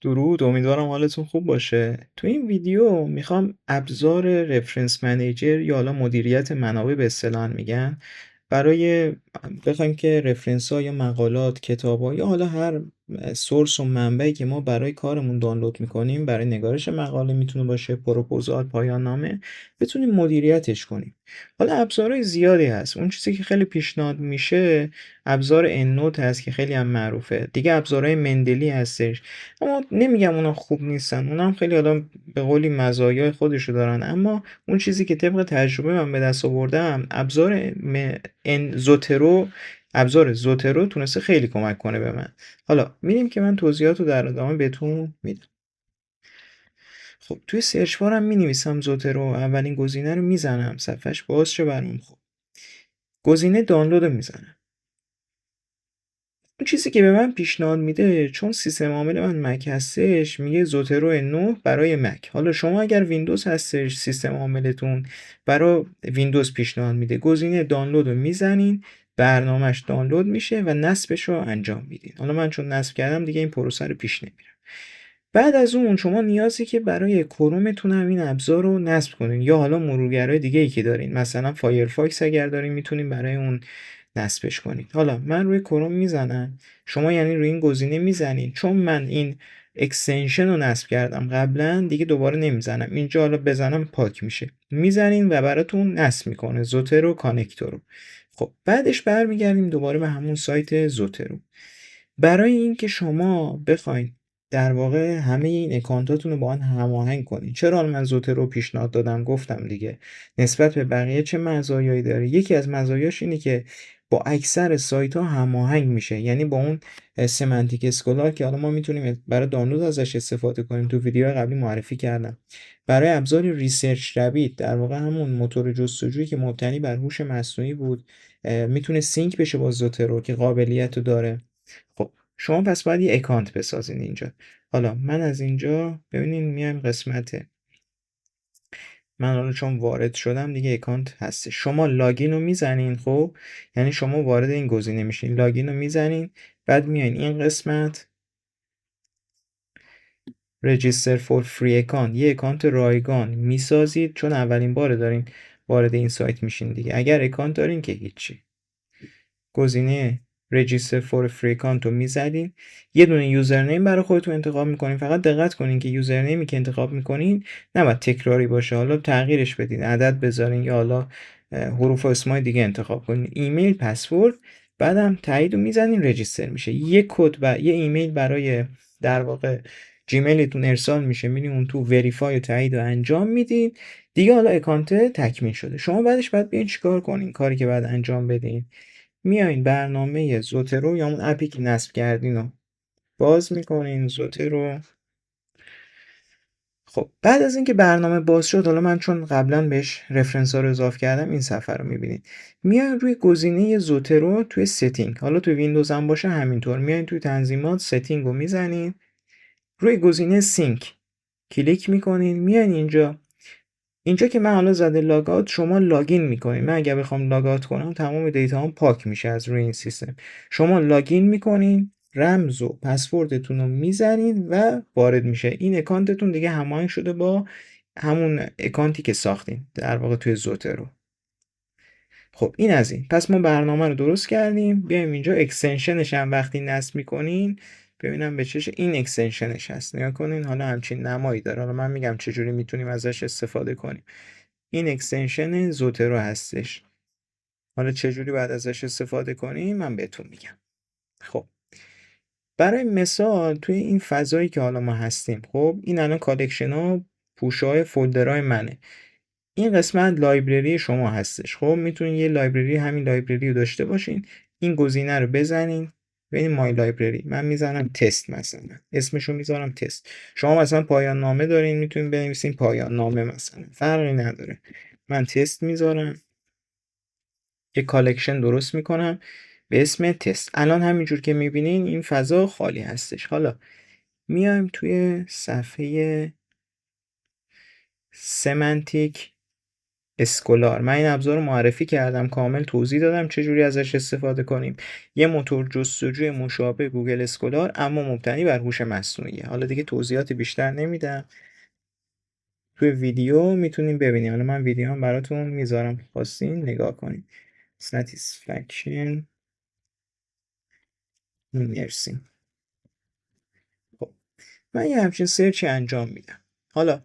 درود، امیدوارم حالتون خوب باشه. تو این ویدیو میخوام ابزار رفرنس منیجر یا حالا مدیریت منابع به اصطلاح میگن برای بخوایم که رفرنس ها یا مقالات، کتاب ها یا حالا هر سورس و منبعی که ما برای کارمون دانلود میکنیم، برای نگارش مقاله میتونه باشه، پروپوزال، پایان نامه، بتونیم مدیریتش کنیم. حالا ابزارهای زیادی هست. اون چیزی که خیلی پیشنهاد میشه ابزار النوت هست که خیلی هم معروفه. دیگه ابزارهای مندلی هستش، اما نمیگم اونا خوب نیستن، اونا هم خیلی حالا به قولی مزایای خودشو دارن، اما اون چیزی که طبق تجربه من به دست آوردم زوترو، ابزار زوترو تونسته خیلی کمک کنه به من. حالا میریم که من توضیحات رو در ادامه بهتون میدم. خب توی سرچ بارم مینویسم زوترو، اولین گزینه رو میزنم، صفحش باز شه برام. خب گزینه دانلود رو میزنم. اون چیزی که به من پیشنهاد میده، چون سیستم عامل من مک هستش، میگه زوترو 9 برای مک. حالا شما اگر ویندوز هستش سیستم عاملتون، برای ویندوز پیشنهاد میده گزینه دانلود رو میزنین، برنامهش دانلود میشه و نصبش رو انجام میدین. حالا من چون نصب کردم دیگه این پروسه رو پیش نمیرم. بعد از اون شما نیازی که برای کرومتون هم این ابزار رو نصب کنین، یا حالا مرورگرای دیگه ای که دارین، مثلا فایرفاکس اگر دارین میتونین برای اون نصبش کنید. حالا من روی کروم میزنم، شما یعنی روی این گزینه میزنید. چون من این اکستنشن رو نصب کردم قبلا، دیگه دوباره نمیزنم. اینجا حالا بزنم پاک میشه، میزنین و براتون نصب میکنه زوترو کانکتور رو. خب بعدش برمیگردیم دوباره به همون سایت زوترو. برای اینکه شما بخواید در واقع همه این اکانتاتون رو با هم هماهنگ کنین، چرا من زوترو رو پیشنهاد دادم؟ گفتم دیگه نسبت به بقیه چه مزایایی داره. یکی از مزایاش اینه که با اکثر سایت ها هماهنگ میشه، یعنی با اون سمنتیک اسکولار که حالا ما میتونیم برای دانلود ازش استفاده کنیم، تو ویدیو قبلی معرفی کردم. برای ابزار ریسرچ ربیت، در واقع همون موتور جستجویی که مبتنی بر هوش مصنوعی بود، میتونه سینک بشه با زوترو که قابلیت رو داره. خب شما پس باید یه اکانت بسازین اینجا. حالا من از اینجا ببینین میایم قسمت، من حالا چون وارد شدم دیگه اکانت هست. شما لاگین رو میزنین. خب یعنی شما وارد این گزینه میشین، لاگین رو میزنین، بعد میاین این قسمت رجیستر فور فری اکانت، یه اکانت رایگان میسازید، چون اولین بار دارین وارد این سایت میشین دیگه. اگر اکانت دارین که هیچی، گزینه رجیستر فور فری اکانت رو میزدین، یه دونه یوزرنیم برای خودتون انتخاب میکنین. فقط دقت کنین که یوزرنیمی که انتخاب میکنین نباید تکراری باشه، حالا تغییرش بدین، عدد بذارین یا حالا حروف و اسمای دیگه انتخاب کنین. ایمیل، پسورد، بعدم تایید رو میزنین، رجیستر میشه. یه کد و یه ایمیل برای در واقع جیمیلتون ارسال میشه، میرین اون تو وریفای و تایید رو انجام میدین دیگه. حالا اکانت تکمیل شده. شما بعدش باید بیاین چیکار کنین؟ کاری که بعد انجام بدین، میایین برنامه زوترو یا اون اپی که نصب کردین رو باز میکنین، زوترو. خب بعد از اینکه برنامه باز شد، حالا من چون قبلا بهش رفرنس ها رو اضافه کردم، این صفحه رو میبینید. میاین روی گزینه زوترو توی ستینگ، حالا تو ویندوز هم باشه همینطور، میاین توی تنظیمات ستینگ رو میزنین، روی گزینه سینک کلیک میکنین، میاین اینجا که من حالا زده لاگات، شما لاگین میکنین. من اگر بخوام لاگات کنم تمام دیتا هم پاک میشه از روی این سیستم. شما لاگین میکنین، رمز و پسوردتون رو میزنین و وارد میشه. این اکانتتون دیگه هماهنگ شده با همون اکانتی که ساختین در واقع توی زوترو. خب این از این. پس ما برنامه رو درست کردیم. بیایم اینجا اکستنشنش هم وقتی نصب میکنین، ببینم به چش این اکستنشنش هست. نگاه کنین، حالا همچین نمایی داره. حالا من میگم چجوری میتونیم ازش استفاده کنیم. این اکستنشن زوترو هستش. حالا چجوری بعد ازش استفاده کنیم من بهتون میگم. خب برای مثال توی این فضایی که حالا ما هستیم، خب این الان کالکشن ها، پوشه های، فولدرهای منه. این قسمت لایبرری شما هستش. خب میتونین یه لایبرری، همین لایبرری رو داشته باشین. این گزینه رو بزنین، ببین مای لایبرری، من میزنم تست، مثلا اسمشو میذارم تست. شما مثلا پایان نامه دارین، میتونین بنویسین پایان نامه، مثلا فرقی نداره. من تست میذارم، یه کالکشن درست میکنم به اسم تست. الان همینجور که میبینین این فضا خالی هستش. حالا میایم توی صفحه سمنتیک اسکولار. من این ابزار رو معرفی کردم، کامل توضیح دادم چجوری ازش استفاده کنیم. یه موتور جستجوی مشابه گوگل اسکولار اما مبتنی بر هوش مصنوعیه. حالا دیگه توضیحات بیشتر نمیدم، توی ویدیو میتونیم ببینیم. حالا من ویدیو هم براتون میذارم، خواستین نگاه کنید. satisfaction. مرسی. خب من یه همچین سرچی انجام میدم. حالا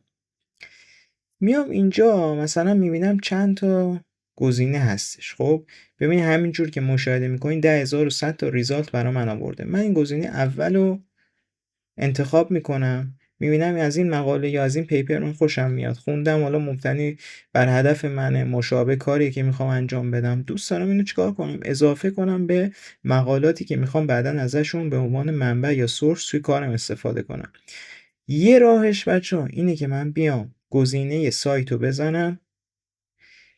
میام اینجا مثلا میبینم چند تا گزینه هستش. خب ببین همینجور که مشاهده میکنین 10100 تا ریزالت برای من آورده. من این گزینه اول رو انتخاب میکنم، میبینم از این مقاله یا از این پیپر من خوشم میاد، خوندم، حالا مبتنی بر هدف منه، مشابه کاری که میخوام انجام بدم، دوست دارم اینو چیکار کنم، اضافه کنم به مقالاتی که میخوام بعداً ازشون به عنوان منبع یا سورس توی کارم استفاده کنم. یه راهش بچه‌ها اینه که من بیام گزینه سایت رو بزنم،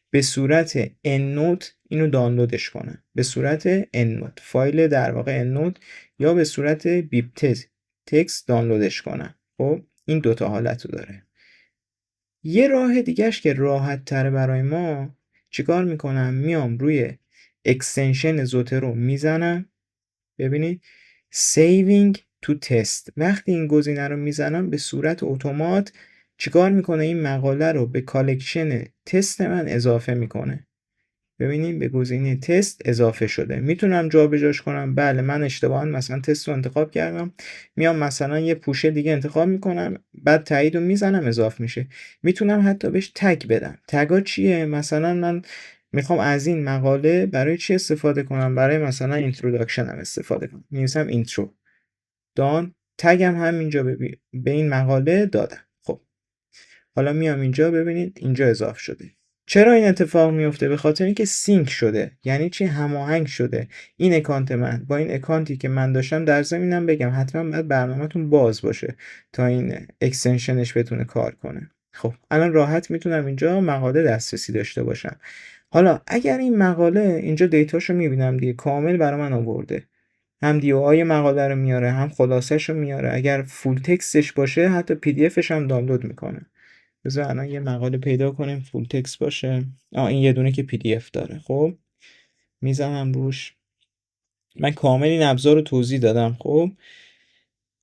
به صورت endnote اینو دانلودش کنم، به صورت endnote فایل در واقع endnote، یا به صورت بیب تکست دانلودش کنم. خب این دوتا حالت رو داره. یه راه دیگهش که راحت تره برای ما، چیکار میکنم، میام روی اکستنشن زوترو میزنم، ببینید saving to test. وقتی این گزینه رو میزنم به صورت اتومات چیکار میکنه، این مقاله رو به کالکشن تست من اضافه میکنه. ببینیم به گزینه تست اضافه شده. میتونم جابجاش کنم، بله من اشتباها مثلا تست رو انتخاب کردم، میام مثلا یه پوشه دیگه انتخاب میکنم، بعد تایید رو میزنم اضافه میشه. میتونم حتی بهش تگ بدم. تگا چیه؟ مثلا من میخوام از این مقاله برای چی استفاده کنم، برای مثلا اینتروداکشن هم استفاده کنم، می‌نویسم اینترو دان، تگم همینجا به این مقاله دادم. خب حالا میام اینجا، ببینید اینجا اضافه شده. چرا این اتفاق میفته؟ به خاطر اینکه سینک شده. یعنی چی؟ هماهنگ شده این اکانت من با این اکانتی که من داشتم. در ضمنم بگم حتما باید برنامه‌تون باز باشه تا این اکستنشنش بتونه کار کنه. خب الان راحت میتونم اینجا مقاله دسترسی داشته باشم. حالا اگر این مقاله اینجا دیتاشو میبینم دیگه کامل برای من آورده، هم دیوهای مقاله رو میاره، هم خلاصش رو میاره، اگر فول تکستش باشه حتی پی دی افش هم دانلود میکنه. بذار الان یه مقاله پیدا کنیم فول تکست باشه. این یه دونه که پی دی اف داره. خب میزنم روش، من کامل این ابزار رو توضیح دادم. خب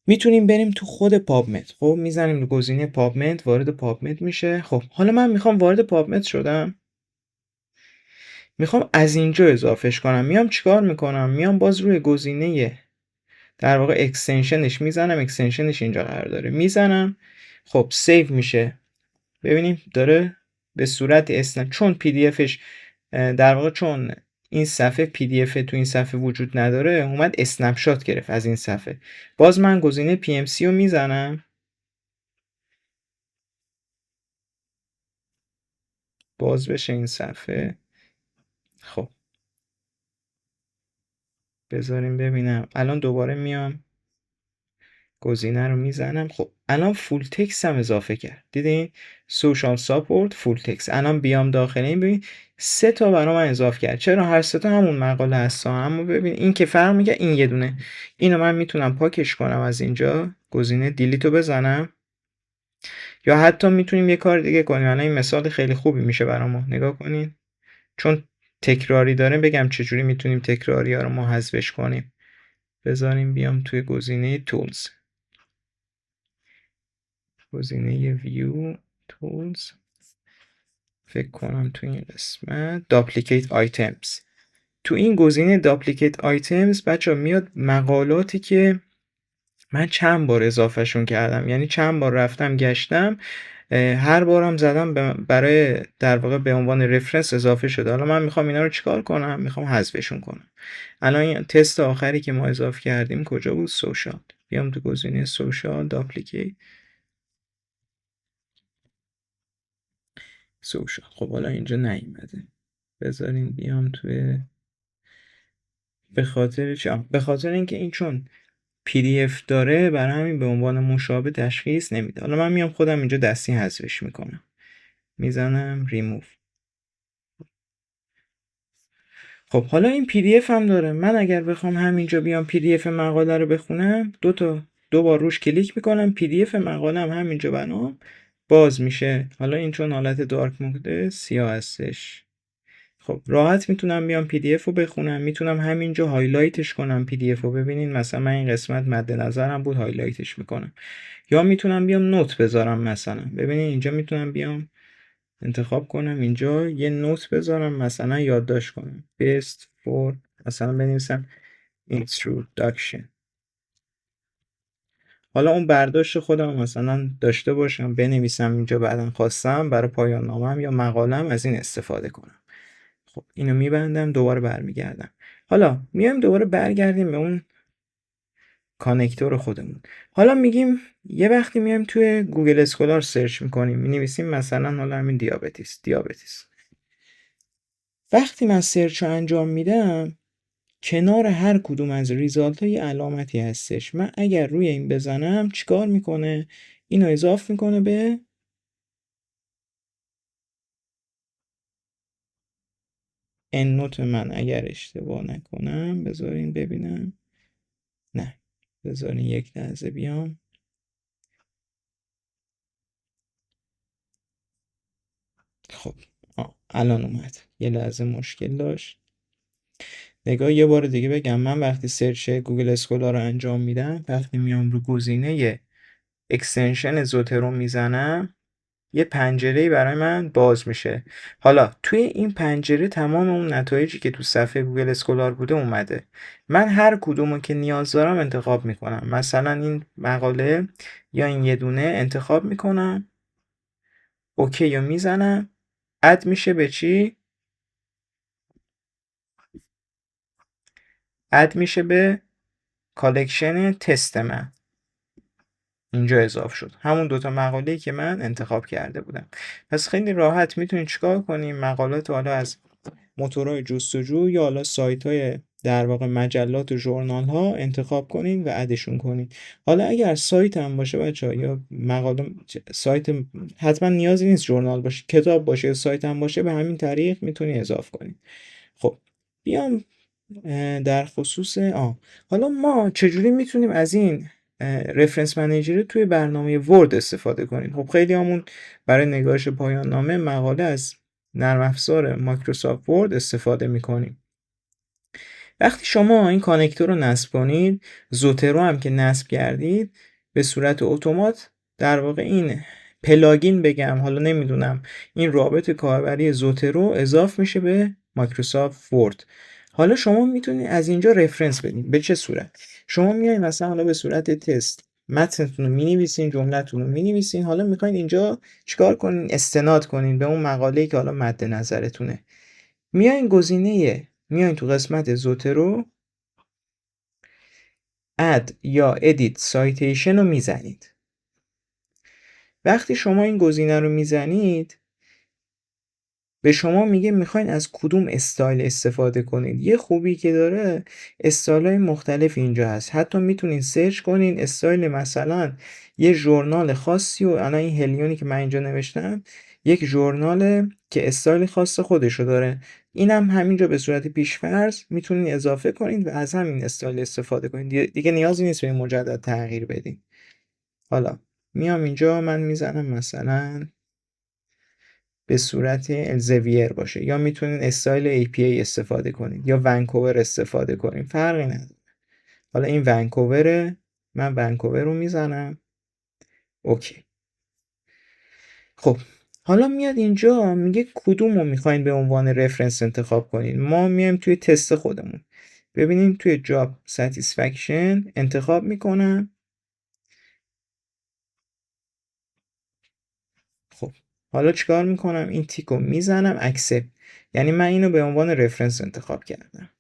میتونیم بریم تو خود پابمد. خب میزنیم رو گزینه پابمد، وارد پابمد میشه. خب حالا من میخوام وارد پابمد شدم، میخوام از اینجا اضافهش کنم. میام چیکار میکنم، میام باز روی گزینه در واقع اکستنشنش میزنم، اکستنشنش اینجا قرار داره، میزنم. خب سیو میشه. ببینیم داره به صورت اسنپ، چون پی دی افش در واقع چون این صفحه پی دی اف تو این صفحه وجود نداره، اومد اسنپ شات گرفت از این صفحه. باز من گزینه پی ام سی رو میزنم، باز بشه این صفحه. خب بذاریم ببینم. الان دوباره میام گزینه رو میزنم. خب الان فول تکست هم اضافه کرد، دیدین؟ سوشال ساپورت فول تکست. الان بیام داخل این ببین 3 تا برای من اضافه کرد. چرا؟ هر 3 تا همون مقاله هستن، اما ببین این که فرق میگه این یه دونه. اینو من میتونم پاکش کنم از اینجا، گزینه دیلیت رو بزنم، یا حتی میتونیم یه کار دیگه کنیم. الان این مثال خیلی خوبی میشه برامون، نگاه کنین. چون تکراری داره بگم چجوری میتونیم تکراری ها رو ما حذفش کنیم. بذاریم بیام توی گزینه تولز، گزینه ویو تولز، فکر کنم تو این قسمت داپلیکیت آیتمز. تو این گزینه داپلیکیت آیتمز بچه میاد مقالاتی که من چند بار اضافهشون کردم، یعنی چند بار رفتم گشتم، هر بارم زدم برای در واقع به عنوان رفرنس اضافه شده. حالا من میخوام اینا رو چیکار کنم؟ میخوام حذفشون کنم. الان این تست آخری که ما اضافه کردیم کجا بود؟ سوشال. بیام تو گزینه سوشال، داپلیکیت سوشال. خب حالا اینجا نیومده، بذارین بیام توی، به خاطر چی؟ به خاطر اینکه این چون پی دی اف داره برای همین به عنوان مشابه تشخیص نمیده. حالا من میام خودم اینجا دستی حذفش میکنم، میزنم ریموو. خب حالا این پی دی اف هم داره. من اگر بخوام همینجا بیام پی دی اف مقاله رو بخونم، دو بار روش کلیک میکنم، پی دی اف مقاله هم همینجا برام باز میشه. حالا این چون حالت دارک مود سیاه هستش. خب راحت میتونم بیام پی دی اف رو بخونم، میتونم همینجا هایلایتش کنم پی دی اف رو. ببینین مثلا من این قسمت مد نظرم بود هایلایتش میکنم، یا میتونم بیام نوت بذارم. مثلا ببینین اینجا میتونم بیام انتخاب کنم اینجا یه نوت بذارم، مثلا یادداشت کنم best for، مثلا بنویسم introduction. حالا اون برداشت خودم مثلا داشته باشم بنویسم اینجا، بعدا خواستم برای پایان نامم یا مقالم از این استفاده کنم. خب اینو میبندم، دوباره برمیگردم. حالا میایم دوباره برگردیم به اون کانکتور خودمون. حالا میگیم یه وقتی میایم توی گوگل اسکولار سرچ میکنیم، مینویسیم مثلا حالا همین دیابتیس. وقتی من سرچ رو انجام میدم، کنار هر کدوم از ریزالت ها یه علامتی هستش. من اگر روی این بزنم چیکار میکنه؟ اینو اضاف میکنه به ان نوت من، اگر اشتباه نکنم. بذارین ببینم. نه، بذارین یک لحظه بیام. خب الان اومد. یه لحظه مشکل داشت. نگاه یه بار دیگه بگم، من وقتی سرچ گوگل اسکولار رو انجام میدم، وقتی میام رو گزینه اکستنشن زوترو میزنم، یه پنجره‌ای برای من باز میشه. حالا توی این پنجره تمام اون نتایجی که تو صفحه گوگل اسکولار بوده اومده. من هر کدومو که نیاز دارم انتخاب میکنم. مثلا این مقاله یا این یه دونه انتخاب میکنم، اوکی رو میزنم، اد میشه به چی؟ اد میشه به کالکشن تست من. اینجا اضاف شد همون دوتا مقاله‌ای که من انتخاب کرده بودم. پس خیلی راحت میتونید چیکار کنیم؟ مقالات حالا از موتورهای جستجو یا حالا سایت‌های در واقع مجلات و ژورنال‌ها انتخاب کنین و ادشون کنین. حالا اگر سایت هم باشه بچه‌ها، یا مقاله سایت، حتما نیازی نیست ژورنال باشه، کتاب باشه، سایت هم باشه، به همین طریق میتونی اضاف کنین. خب بیام در خصوص حالا ما چجوری میتونیم از این رفرنس منیجر توی برنامه ورد استفاده کنیم؟ خب خیلی همون برای نگارش پایان نامه مقاله از نرم افزار مایکروسافت ورد استفاده میکنیم. وقتی شما این کانکتور رو نصب کنید، زوترو هم که نصب کردید، به صورت اتومات در واقع این پلاگین بگم، حالا نمیدونم، این رابط کاربری زوترو اضاف میشه به مایکروسافت ورد. حالا شما میتونید از اینجا رفرنس بدین. به چه صورت؟ شما میایین مثلا حالا به صورت تست متنتون رو مینویسین، جملتون رو مینویسین. حالا میخواین اینجا چیکار کنین؟ استناد کنین به اون مقاله‌ای که حالا مد نظرتونه. میاین تو قسمت زوترو اد یا ادیت سایتیشن رو میزنید. وقتی شما این گزینه رو میزنید، به شما میگه میخواین از کدوم استایل استفاده کنید. یه خوبی که داره، استایل‌های مختلف اینجا هست. حتی میتونین سرچ کنین استایل مثلا یه ژورنال خاصی، و الان این هلیونی که من اینجا نوشتم یک ژورناله که استایل خاص خودشو داره. اینم همینجا به صورت پیش‌فرض میتونین اضافه کنین و از همین استایل استفاده کنین. دیگه نیازی نیست به مجدد تغییر بدین. حالا میام اینجا من میزنم مثلا به صورت الزویر باشه، یا میتونین استایل APA استفاده کنین یا ونکوور استفاده کنین، فرقی نداره. حالا این ونکووره، من ونکوور رو میزنم اوکی. خب حالا میاد اینجا میگه کدوم رو میخواین به عنوان رفرنس انتخاب کنین. ما میایم توی تست خودمون، ببینیم توی جاب ساتیسفکشن انتخاب میکنم. خب حالا چیکار میکنم؟ این تیک رو میزنم اکسپت، یعنی من اینو به عنوان رفرنس انتخاب کردم.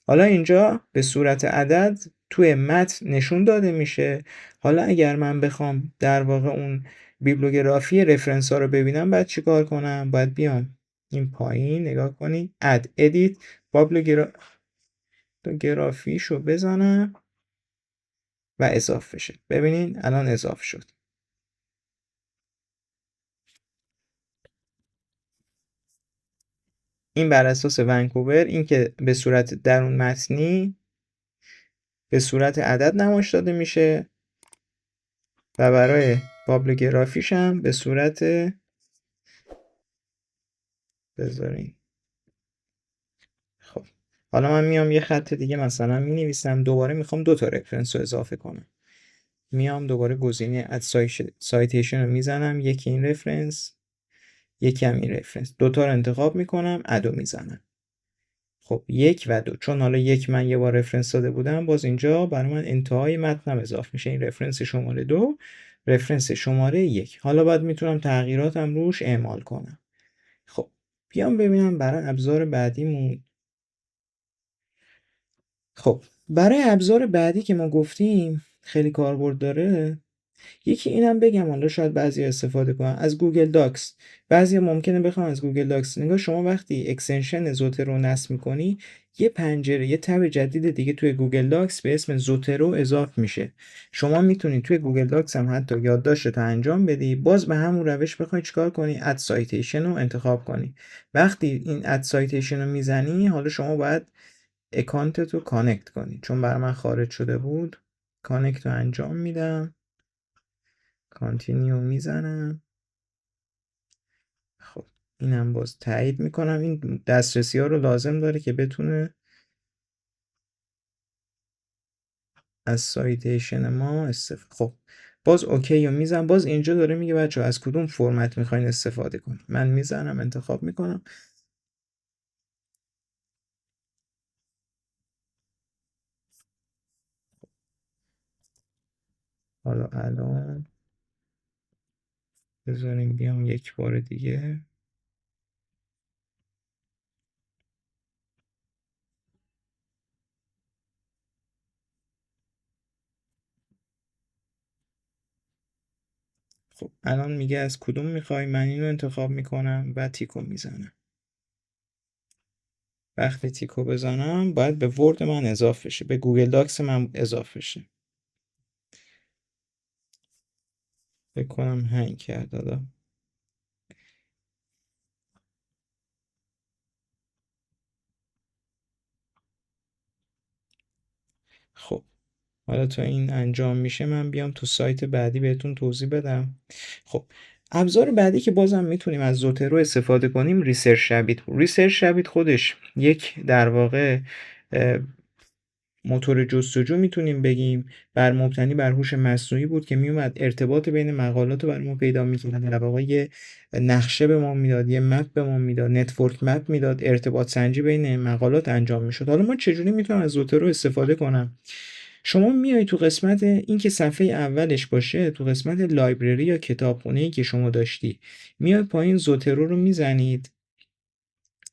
حالا اینجا به صورت عدد توی متن نشون داده میشه. حالا اگر من بخوام در واقع اون بیبلیوگرافی رفرنس ها رو ببینم، باید چیکار کنم؟ باید بیام این پایین نگاه کنید، اد ادیت بیبلیوگرافیشو بزنم و اضافه بشه. ببینین الان اضافه شد. این بر اساس ونکوور، این که به صورت درون متنی به صورت عدد نمایش داده میشه و برای بابلوگرافیش هم به صورت بذارین. خب حالا من میام یه خط دیگه مثلا می نویسم، دوباره میخوام 2 تا رفرنس رو اضافه کنم. میام دوباره گزینه اد سایتیشن رو میزنم، یکی این رفرنس یکی هم این رفرنس، 2 تا رو انتخاب میکنم، ادو میزنم. خب 1 و 2، چون حالا 1 من یه بار رفرنس داده بودم، باز اینجا برای من انتهای متنم اضافه میشه. این رفرنس شماره 2، رفرنس شماره 1. حالا بعد میتونم تغییراتم روش اعمال کنم. خب بیام ببینم برای ابزار بعدیمون. خب برای ابزار بعدی که ما گفتیم خیلی کاربرد داره، یکی اینم بگم، حالا شاید بعضی استفاده کنن از گوگل داکس. بعضی ممکنه بخوام از گوگل داکس. نگاه، شما وقتی اکستنشن زوترو رو نصب می‌کنی، یه پنجره، یه تب جدید دیگه توی گوگل داکس به اسم زوترو اضافه میشه. شما میتونید توی گوگل داکس هم حتی یادداشتت انجام بدی، باز به همون روش بخوای چیکار کنی، اد سایتیشن رو انتخاب کنی. وقتی این اد سایتیشن رو میزنی، حالا شما باید اکانتت رو کانکت کنی، چون برای من خارج شده بود. کانکت رو انجام میدم، کانتینیو میزنم. خب اینم باز تایید میکنم. این دسترسی ها رو لازم داره که بتونه از سایتیشن ما استفاده. خب باز اوکی رو میزنم. باز اینجا داره میگه بچه از کدوم فرمت میخواین استفاده کنید. من میزنم، انتخاب میکنم. حالا الان بذاریم بیام یک بار دیگه. خب الان میگه از کدوم میخوای، من اینو انتخاب میکنم و تیکو میزنم. وقتی تیکو بزنم باید به ورد من اضافه شه، به گوگل داکس من اضافه شه. فکر کنم هنگ کرد دادا. خب حالا تا این انجام میشه من بیام تو سایت بعدی بهتون توضیح بدم. خب ابزار بعدی که بازم میتونیم از زوترو استفاده کنیم ریسرچ ربیت. ریسرچ ربیت خودش یک در واقع موتور جستجو میتونیم بگیم، مبتنی بر هوش مصنوعی بود که میومد ارتباط بین مقالات رو برای ما پیدا میکرد، در واقع یه نقشه به ما میداد، یه مپ به ما میداد، نتورک مپ میداد، ارتباط سنجی بین مقالات انجام میشد. حالا ما چجوری میتونم از زوترو استفاده کنم؟ شما میای تو قسمت این که صفحه اولش باشه، تو قسمت لایبرری یا کتابخونه‌ای که شما داشتی، میای پایین زوترو رو میزنید.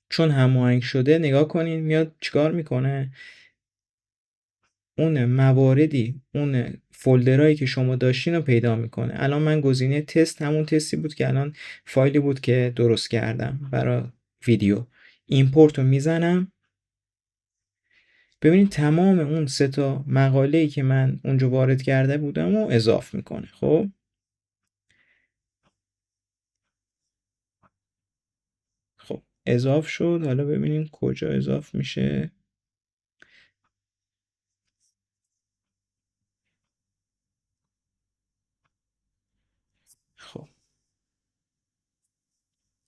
چون هماهنگ شده، نگاه کنین میاد چیکار میکنه. اون مواردی، اون فولدرایی که شما داشتین رو پیدا میکنه. الان من گزینه تست همون تستی بود که الان فایلی بود که درست کردم برای ویدیو. ایمپورت رو میزنم. ببینید تمام اون 3 تا مقاله‌ای که من اونجا وارد کرده بودم رو اضاف میکنه. خب اضاف شد. حالا ببینیم کجا اضاف میشه. خب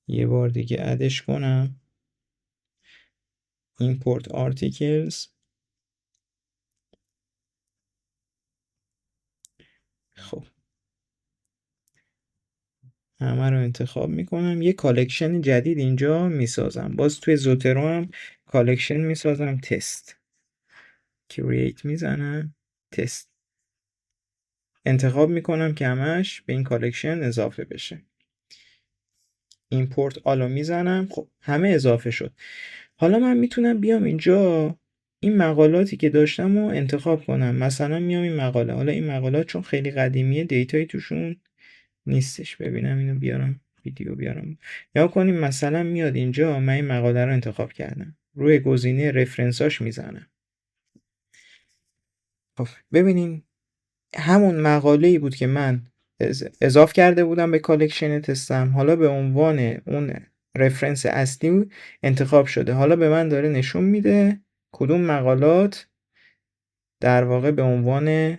یه بار دیگه ادش کنم. import articles. خب همه رو انتخاب میکنم. یه کالکشن جدید اینجا میسازم. باز توی زوترو هم کالکشن میسازم. تست create میزنم. تست انتخاب میکنم که همش به این کالکشن اضافه بشه. import آلو میزنم. خب همه اضافه شد. حالا من میتونم بیام اینجا این مقالاتی که داشتم رو انتخاب کنم. مثلا میام این مقاله، حالا این مقالات چون خیلی قدیمیه دیتایی توشون نیستش. ببینم اینو بیارم، ویدیو بیارم. یا کنیم مثلا میاد اینجا، من این مقاله رو انتخاب کردم، روی گزینه رفرنساش میزنم. خب ببینیم همون مقاله‌ای بود که من اضاف کرده بودم به کالکشن تستم، حالا به عنوان اون رفرنس اصلی انتخاب شده. حالا به من داره نشون میده کدوم مقالات در واقع به عنوان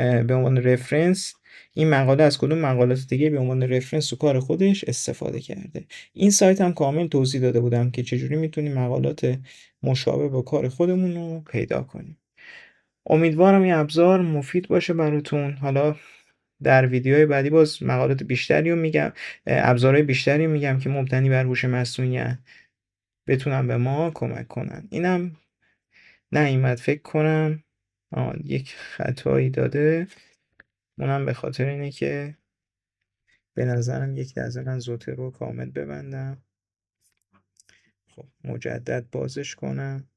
به عنوان رفرنس این مقاله از کدوم مقالات دیگه به عنوان رفرنس تو کار خودش استفاده کرده. این سایت هم کامل توضیح داده بودم که چجوری میتونیم مقالات مشابه با کار خودمون رو پیدا کنیم. امیدوارم این ابزار مفید باشه براتون. حالا در ویدیوهای بعدی باز مقالات بیشتری رو میگم، ابزارهای بیشتری رو میگم که مبتنی بر هوش مصنوعی بتونن به ما کمک کنن. اینم نیومد فکر کنم یک خطایی داده، اونم به خاطر اینه که به نظرم یک لحظه من زوتر رو کامل ببندم. خب مجدد بازش کنم.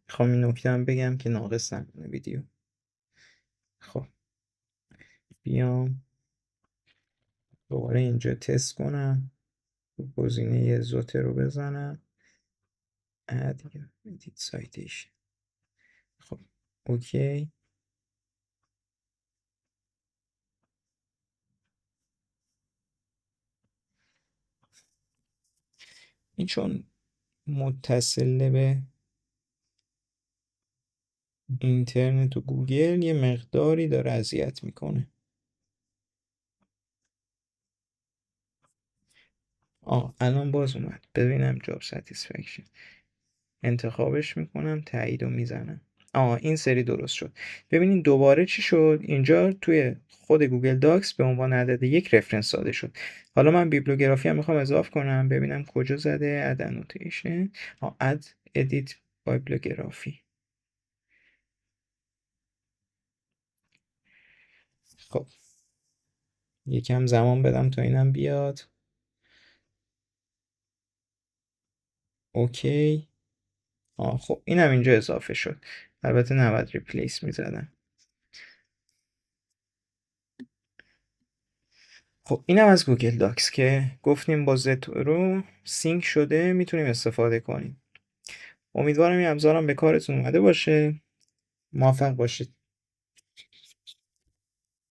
میخوام این نکته هم بگم که ناقص نمونه ویدیو. خب بیام دوباره اینجا تست کنم، گزینه زوتر رو بزنم، دیگه edit citation. خب اوکی. این چون متصل به اینترنت و گوگل یه مقداری داره اذیت میکنه. الان باز اومد. ببینم جاب ستیسفکشن، انتخابش میکنم، تایید رو میزنم. این سری درست شد. ببینین دوباره چی شد. اینجا توی خود گوگل داکس به عنوان عدد یک رفرنس داده شد. حالا من بیبلیوگرافی هم میخوام اضافه کنم، ببینم کجا زده. اد انوتیشن، اد ادیت بیبلیوگرافی. خب یکم زمان بدم تا اینم بیاد. اوکی. خب اینم اینجا اضافه شد. البته نباید ریپلیس میزدم. خب اینم از گوگل داکس که گفتیم با زترو سینک شده میتونیم استفاده کنیم. امیدوارم این ابزارم به کارتون اومده باشه. موفق باشید.